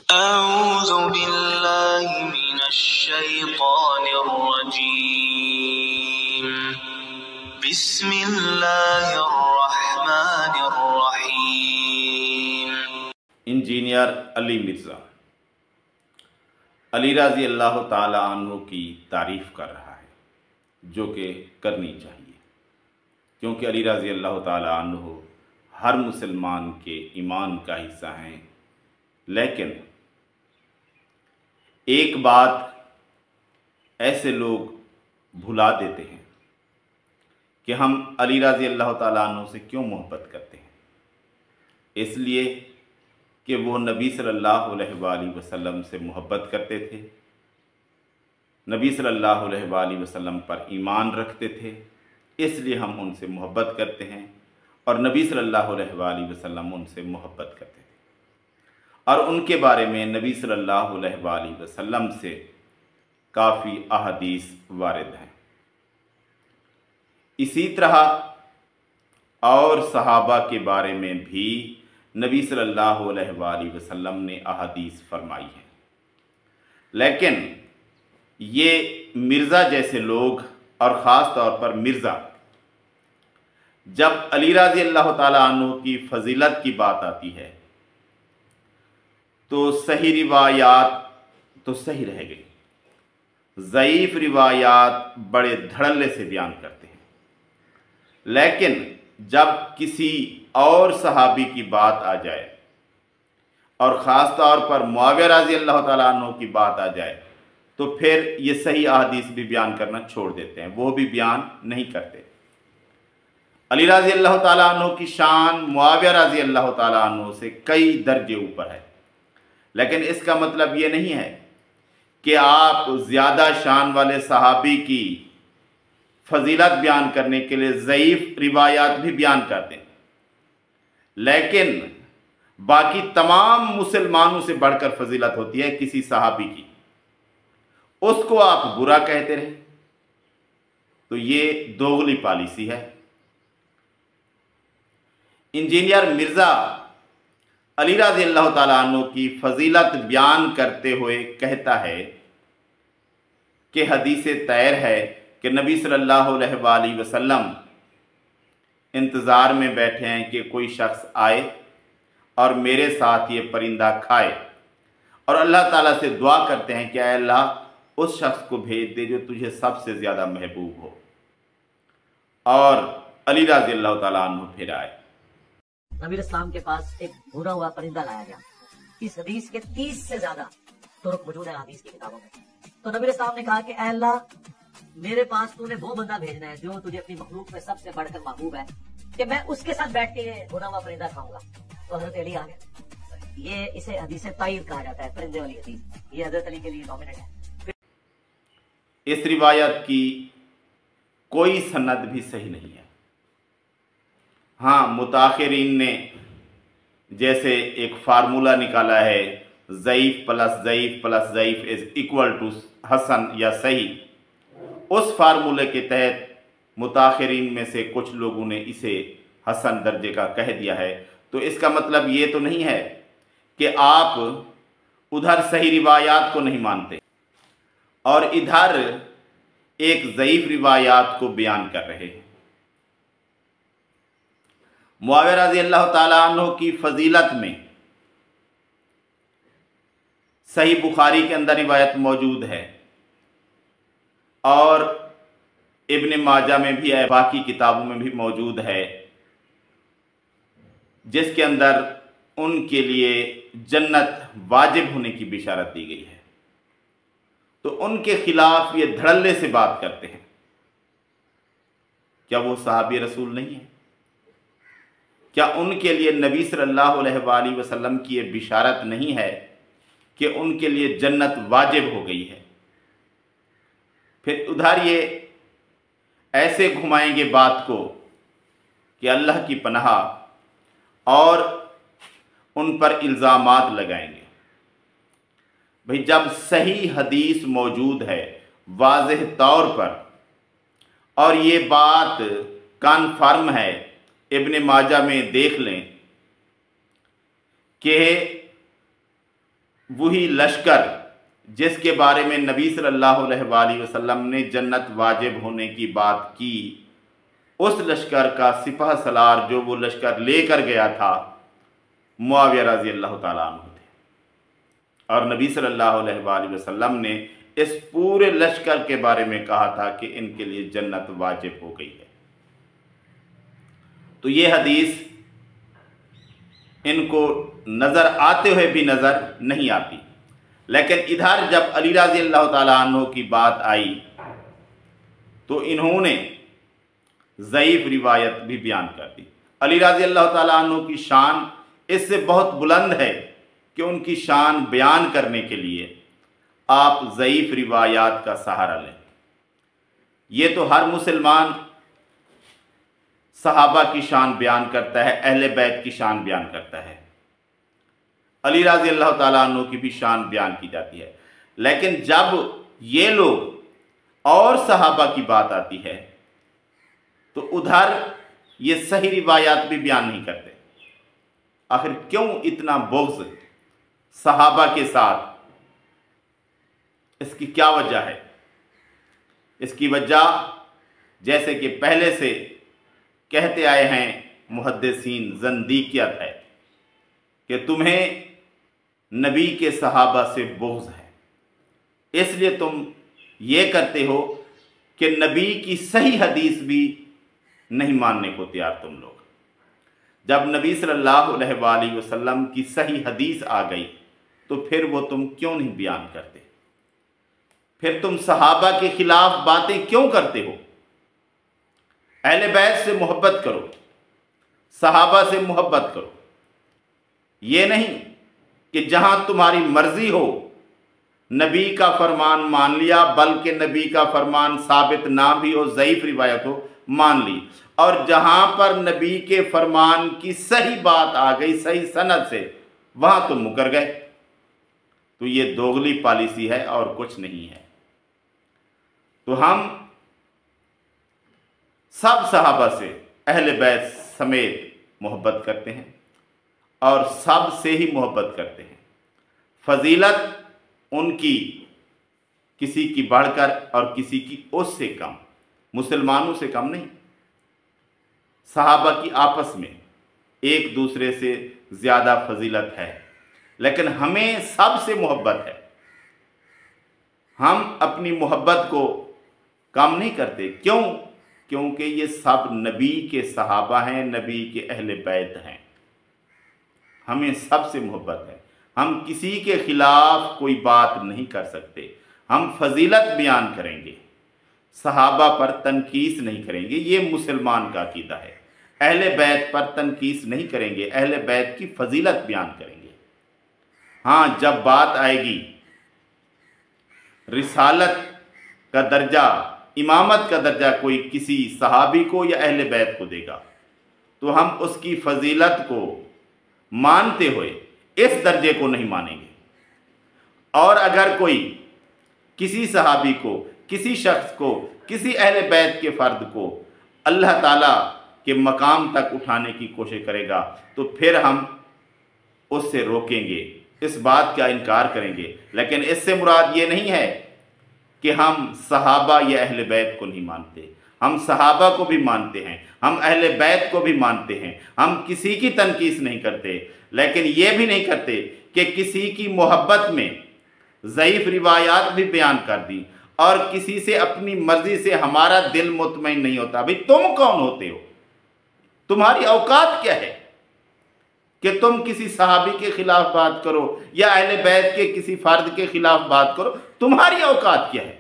أعوذ بالله من الشيطان الرجيم بسم الله الرحمن الرحیم۔ انجینئر علی مرزا علی رضی اللہ تعالی عنہ کی تعریف کر رہا ہے، جو کہ کرنی چاہیے، کیونکہ علی رضی اللہ تعالی عنہ ہر مسلمان کے ایمان کا حصہ ہیں۔ لیکن ایک بات ایسے لوگ بھلا دیتے ہیں کہ ہم علی رضی اللہ تعالیٰ عنہ سے کیوں محبت کرتے ہیں؟ اس لیے کہ وہ نبی صلی اللہ علیہ وآلہ وسلم سے محبت کرتے تھے، نبی صلی اللہ علیہ وآلہ وسلم پر ایمان رکھتے تھے، اس لیے ہم ان سے محبت کرتے ہیں، اور نبی صلی اللہ علیہ وآلہ وسلم ان سے محبت کرتے تھے، اور ان کے بارے میں نبی صلی اللہ علیہ وآلہ وسلم سے کافی احادیث وارد ہیں۔ اسی طرح اور صحابہ کے بارے میں بھی نبی صلی اللہ علیہ وآلہ وسلم نے احادیث فرمائی ہے۔ لیکن یہ مرزا جیسے لوگ، اور خاص طور پر مرزا، جب علی رضی اللہ تعالیٰ عنہ کی فضیلت کی بات آتی ہے تو صحیح روایات تو صحیح رہ گئی، ضعیف روایات بڑے دھڑلے سے بیان کرتے ہیں۔ لیکن جب کسی اور صحابی کی بات آ جائے، اور خاص طور پر معاویہ رضی اللہ تعالیٰ عنہ کی بات آ جائے، تو پھر یہ صحیح احادیث بھی بیان کرنا چھوڑ دیتے ہیں، وہ بھی بیان نہیں کرتے۔ علی رضی اللہ تعالیٰ عنہ کی شان معاویہ رضی اللہ تعالیٰ عنہ سے کئی درجے اوپر ہے، لیکن اس کا مطلب یہ نہیں ہے کہ آپ زیادہ شان والے صحابی کی فضیلت بیان کرنے کے لیے ضعیف روایات بھی بیان کر دیں، لیکن باقی تمام مسلمانوں سے بڑھ کر فضیلت ہوتی ہے کسی صحابی کی، اس کو آپ برا کہتے رہے، تو یہ دوغلی پالیسی ہے۔ انجینئر مرزا علی رضی اللہ تعالیٰ عنہ کی فضیلت بیان کرتے ہوئے کہتا ہے کہ حدیث طاہر ہے کہ نبی صلی اللہ علیہ وآلہ وسلم انتظار میں بیٹھے ہیں کہ کوئی شخص آئے اور میرے ساتھ یہ پرندہ کھائے، اور اللہ تعالیٰ سے دعا کرتے ہیں کہ اے اللہ اس شخص کو بھیج دے جو تجھے سب سے زیادہ محبوب ہو، اور علی رضی اللہ تعالیٰ عنہ پھر آئے۔ نبی اسلام کے پاس ایک بھونا ہوا پرندہ لایا گیا۔ اس حدیث کے 30 سے زیادہ طرق موجود ہیں حدیث کی کتابوں میں۔ تو نبی اسلام نے کہا کہ اے اللہ میرے پاس تو نے وہ بندہ بھیجنا ہے جو تجھے اپنی مخلوق میں سب سے بڑھ کر محبوب ہے، کہ میں اس کے ساتھ بیٹھ کے بھونا ہوا پرندہ کھاؤں گا۔ تو حضرت علی آ گئے۔ یہ اسے حدیث طائر کہا جاتا ہے، پرندے والی حدیث، یہ حضرت علی کے لیے ڈومیننٹ ہے۔ اس روایت کی کوئی سند بھی صحیح نہیں ہے۔ ہاں، متاخرین نے جیسے ایک فارمولہ نکالا ہے، ضعیف پلس ضعیف پلس ضعیف از ایکول ٹو حسن یا صحیح، اس فارمولے کے تحت متاخرین میں سے کچھ لوگوں نے اسے حسن درجے کا کہہ دیا ہے۔ تو اس کا مطلب یہ تو نہیں ہے کہ آپ ادھر صحیح روایات کو نہیں مانتے اور ادھر ایک ضعیف روایات کو بیان کر رہے ہیں۔ معاویہ رضی اللہ تعالیٰ عنہ کی فضیلت میں صحیح بخاری کے اندر روایت موجود ہے، اور ابن ماجہ میں بھی ہے، باقی کتابوں میں بھی موجود ہے، جس کے اندر ان کے لیے جنت واجب ہونے کی بشارت دی گئی ہے۔ تو ان کے خلاف یہ دھڑلے سے بات کرتے ہیں۔ کیا وہ صحابی رسول نہیں ہیں؟ کیا ان کے لیے نبی صلی اللہ علیہ وآلہ وسلم کی یہ بشارت نہیں ہے کہ ان کے لیے جنت واجب ہو گئی ہے؟ پھر ادھر یہ ایسے گھمائیں گے بات کو کہ اللہ کی پناہ، اور ان پر الزامات لگائیں گے۔ بھئی جب صحیح حدیث موجود ہے واضح طور پر، اور یہ بات کنفرم ہے، ابن ماجہ میں دیکھ لیں کہ وہی لشکر جس کے بارے میں نبی صلی اللہ علیہ وآلہ وسلم نے جنت واجب ہونے کی بات کی، اس لشکر کا سپہ سالار جو وہ لشکر لے کر گیا تھا معاویہ رضی اللہ تعالیٰ عنہ تھے، اور نبی صلی اللہ علیہ وآلہ وسلم نے اس پورے لشکر کے بارے میں کہا تھا کہ ان کے لیے جنت واجب ہو گئی ہے۔ تو یہ حدیث ان کو نظر آتے ہوئے بھی نظر نہیں آتی، لیکن ادھر جب علی رضی اللہ تعالیٰ عنہ کی بات آئی تو انہوں نے ضعیف روایت بھی بیان کر دی۔ علی رضی اللہ تعالیٰ عنہ کی شان اس سے بہت بلند ہے کہ ان کی شان بیان کرنے کے لیے آپ ضعیف روایات کا سہارا لیں۔ یہ تو ہر مسلمان صحابہ کی شان بیان کرتا ہے، اہل بیت کی شان بیان کرتا ہے، علی رضی اللہ تعالیٰ عنہ کی بھی شان بیان کی جاتی ہے، لیکن جب یہ لوگ اور صحابہ کی بات آتی ہے تو ادھر یہ صحیح روایات بھی بیان نہیں کرتے۔ آخر کیوں اتنا بغض صحابہ کے ساتھ؟ اس کی کیا وجہ ہے؟ اس کی وجہ جیسے کہ پہلے سے کہتے آئے ہیں محدثین، زندیقیت ہے کہ تمہیں نبی کے صحابہ سے بغض ہے، اس لیے تم یہ کرتے ہو کہ نبی کی صحیح حدیث بھی نہیں ماننے کو تیار تم لوگ۔ جب نبی صلی اللہ علیہ وآلہ وسلم کی صحیح حدیث آ گئی تو پھر وہ تم کیوں نہیں بیان کرتے؟ پھر تم صحابہ کے خلاف باتیں کیوں کرتے ہو؟ اہل بیت سے محبت کرو، صحابہ سے محبت کرو، یہ نہیں کہ جہاں تمہاری مرضی ہو نبی کا فرمان مان لیا، بلکہ نبی کا فرمان ثابت نہ بھی ہو، ضعیف روایت ہو، مان لی، اور جہاں پر نبی کے فرمان کی صحیح بات آ گئی صحیح سند سے وہاں تم مکر گئے۔ تو یہ دوغلی پالیسی ہے اور کچھ نہیں ہے۔ تو ہم سب صحابہ سے اہل بیت سمیت محبت کرتے ہیں اور سب سے ہی محبت کرتے ہیں۔ فضیلت ان کی کسی کی بڑھ کر اور کسی کی اس سے کم، مسلمانوں سے کم نہیں۔ صحابہ کی آپس میں ایک دوسرے سے زیادہ فضیلت ہے، لیکن ہمیں سب سے محبت ہے۔ ہم اپنی محبت کو کم نہیں کرتے، کیوں؟ کیونکہ یہ سب نبی کے صحابہ ہیں، نبی کے اہل بیت ہیں، ہمیں سب سے محبت ہے۔ ہم کسی کے خلاف کوئی بات نہیں کر سکتے، ہم فضیلت بیان کریں گے، صحابہ پر تنقیس نہیں کریں گے، یہ مسلمان کا عقیدہ ہے۔ اہل بیت پر تنقیس نہیں کریں گے، اہل بیت کی فضیلت بیان کریں گے۔ ہاں، جب بات آئے گی رسالت کا درجہ، امامت کا درجہ کوئی کسی صحابی کو یا اہل بیت کو دے گا تو ہم اس کی فضیلت کو مانتے ہوئے اس درجے کو نہیں مانیں گے۔ اور اگر کوئی کسی صحابی کو، کسی شخص کو، کسی اہل بیت کے فرد کو اللہ تعالیٰ کے مقام تک اٹھانے کی کوشش کرے گا تو پھر ہم اس سے روکیں گے، اس بات کا انکار کریں گے، لیکن اس سے مراد یہ نہیں ہے کہ ہم صحابہ یا اہل بیت کو نہیں مانتے۔ ہم صحابہ کو بھی مانتے ہیں، ہم اہل بیت کو بھی مانتے ہیں، ہم کسی کی تنقیس نہیں کرتے، لیکن یہ بھی نہیں کرتے کہ کسی کی محبت میں ضعیف روایات بھی بیان کر دی اور کسی سے اپنی مرضی سے ہمارا دل مطمئن نہیں ہوتا۔ بھئی تم کون ہوتے ہو؟ تمہاری اوقات کیا ہے کہ تم کسی صحابی کے خلاف بات کرو یا اہل بیت کے کسی فرد کے خلاف بات کرو؟ تمہاری اوقات کیا ہے؟